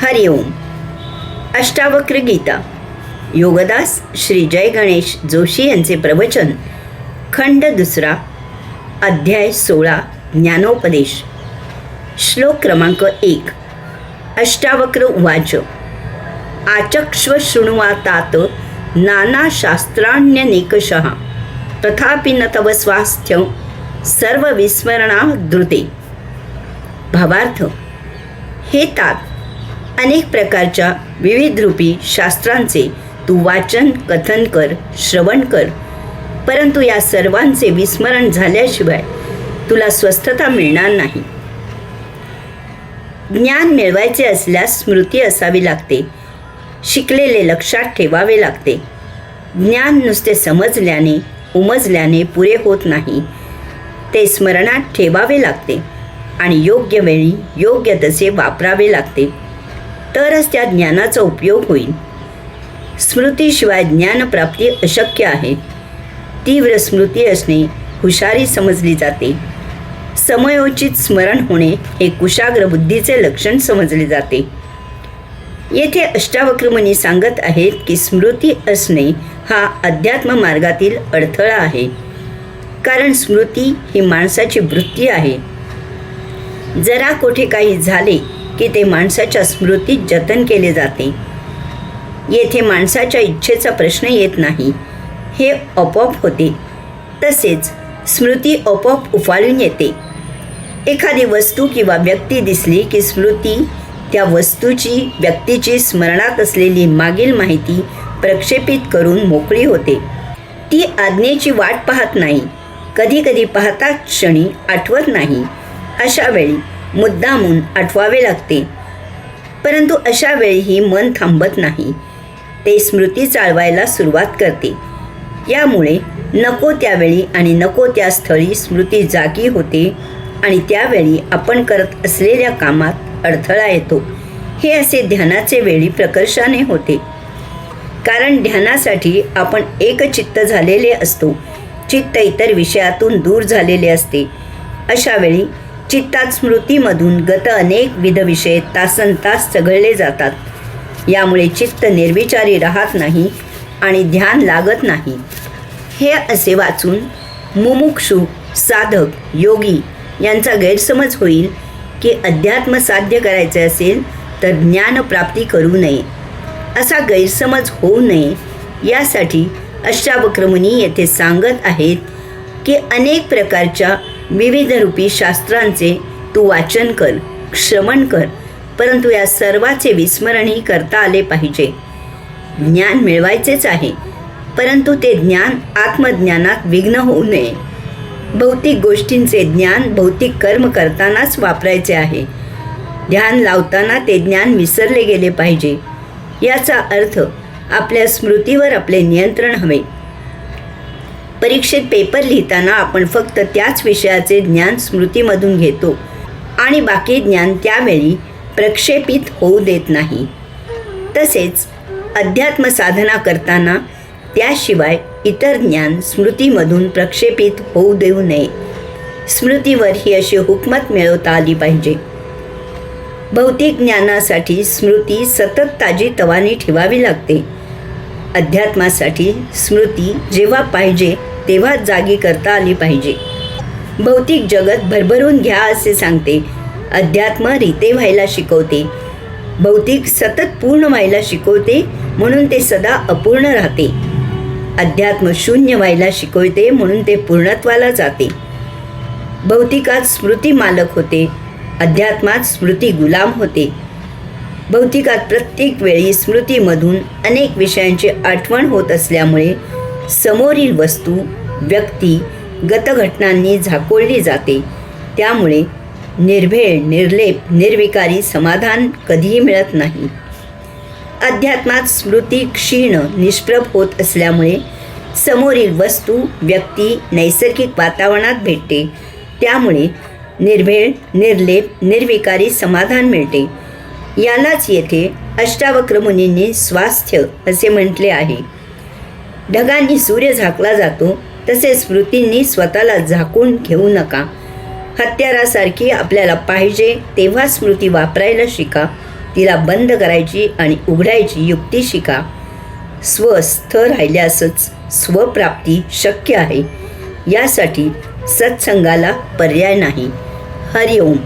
हरि ओम. अष्टावक्र गीता योगदास श्री जय गणेश जोशी यांचे प्रवचन. खंड दुसरा, अध्याय 16, ज्ञानोपदेश. श्लोक क्रमांक 1. अष्टावक्र उवाच. आचक्ष्व शृणुवातात नानाशास्त्राण्यनेकशः तथापि न तव स्वास्थ्य सर्वविस्मरणा द्रुते. भावार्थ. हे तात, अनेक प्रकारच्या विविधरूपी शास्त्रांचे तू वाचन कथन कर, श्रवण कर, परंतु या सर्वांचे विस्मरण झाल्याशिवाय तुला स्वस्थता मिळणार नाही. ज्ञान मिळवायचे असल्यास स्मृती असावी लागते. शिकलेले लक्षात ठेवावे लागते. ज्ञान नुसते समजल्याने उमजल्याने पुरे होत नाही. ते स्मरणात ठेवावे लागते आणि योग्य वेळी योग्य तसे वापरावे लागते, तरच त्या ज्ञानाचा उपयोग होईल. स्मृतीशिवाय ज्ञानप्राप्ती अशक्य आहे. तीव्र स्मृती असणे हुशारी समजली जाते. समयोचित स्मरण होणे हे कुशाग्र बुद्धीचे लक्षण समजले जाते. येथे अष्टावक्र मुनी सांगत आहेत की स्मृती असणे हा अध्यात्म मार्गातील अडथळा आहे. कारण स्मृती ही माणसाची वृत्ती आहे. जरा कोठे काही झाले की ते माणसाच्या स्मृतीत जतन केले जाते. येथे माणसाच्या इच्छेचा प्रश्न येत नाही, हे आपोआप होते. तसेच स्मृती आपोआप उफाळून येते. एखादी वस्तू किंवा व्यक्ती दिसली की स्मृती त्या वस्तूची व्यक्तीची स्मरणात असलेली मागील माहिती प्रक्षेपित करून मोकळी होते. ती आज्ञेची वाट पाहत नाही. कधी कधी पाहताच क्षणी आठवत नाही. अशा वेळी मुद्दामून आठवावे लागते. परंतु अशा वेळीही मन थांबत नाही. ते स्मृती चालवायला सुरुवात करते. यामुळे नको त्यावेळी आणि नको त्या स्थळी स्मृती जागी होते आणि त्यावेळी आपण करत असलेल्या कामात अडथळा येतो. हे असे ध्यानाचे वेळी प्रकर्षाने होते. कारण ध्यानासाठी आपण एकचित्त झालेले असतो. चित्त इतर विषयातून दूर झालेले असते. अशा वेळी चित्तात स्मृतीमधून गत अनेक विध विषय तासनतास चघळले जातात. यामुळे चित्त निर्विचारी राहत नाही आणि ध्यान लागत नाही. हे असे वाचून मुमुक्षु साधक योगी यांचा गैरसमज होईल की अध्यात्म साध्य करायचे असेल तर ज्ञानप्राप्ती करू नये. असा गैरसमज होऊ नये यासाठी अष्टावक्र मुनी येथे सांगत आहेत की अनेक प्रकारच्या विविध रूपी शास्त्रांचे तू वाचन कर, श्रवण कर, परंतु या सर्वाचे विस्मरणही करता आले पाहिजे. ज्ञान मिळवायचेच आहे, परंतु ते ज्ञान आत्मज्ञानात विघ्न होऊ नये. भौतिक गोष्टींचे ज्ञान भौतिक कर्म करतानाच वापरायचे आहे. ध्यान लावताना ते ज्ञान विसरले गेले पाहिजे. याचा अर्थ आपल्या स्मृतीवर आपले नियंत्रण हवे. परीक्षेत पेपर लिहिताना आपण फक्त त्याच विषयाचे ज्ञान स्मृतीमधून घेतो आणि बाकी ज्ञान त्यावेळी प्रक्षेपित होऊ देत नाही. तसेच अध्यात्म साधना करताना त्याशिवाय इतर ज्ञान स्मृतीमधून प्रक्षेपित होऊ देऊ नये. स्मृतीवर ही अशी हुकमत मिळवता आली पाहिजे. भौतिक ज्ञानासाठी स्मृती सतत ताजी तवानी ठेवावी लागते. अध्यात्मासाठी स्मृती जेव्हा पाहिजे तेव्हा जागी करता आली पाहिजे. भौतिक जगत भरभरून घ्या असे सांगते. अध्यात्म रीते व्हायला शिकवते. भौतिक सतत पूर्ण व्हायला शिकवते, म्हणून ते सदा अपूर्ण राहते. अध्यात्म शून्य व्हायला शिकवते, म्हणून ते पूर्णत्वाला जाते. भौतिकात स्मृती मालक होते, अध्यात्मात स्मृती गुलाम होते. भौतिकात प्रत्येक वेळी स्मृतीमधून अनेक विषयांची आठवण होत असल्यामुळे समोरील वस्तू व्यक्ती गतघटनांनी झाकोळली जाते. त्यामुळे निर्भेळ निर्लेप निर्विकारी समाधान कधीही मिळत नाही. अध्यात्मात स्मृती क्षीण निष्प्रभ होत असल्यामुळे समोरील वस्तू व्यक्ती नैसर्गिक वातावरणात भेटते. त्यामुळे निर्भेळ निर्लेप निर्विकारी समाधान मिळते. यालाच येथे अष्टावक्र मुनींनी स्वास्थ्य असे म्हटले आहे. ढगांनी सूर्य झाकला जातो तसे स्मृतींनी स्वतःला झाकून घेऊ नका. हत्यारासारखी आपल्याला पाहिजे तेव्हा स्मृती वापरायला शिका. तिला बंद करायची आणि उघडायची युक्ती शिका. स्वस्थ राहिल्यासच स्वप्राप्ती शक्य आहे. यासाठी सत्संगाला पर्याय नाही. हरिओम.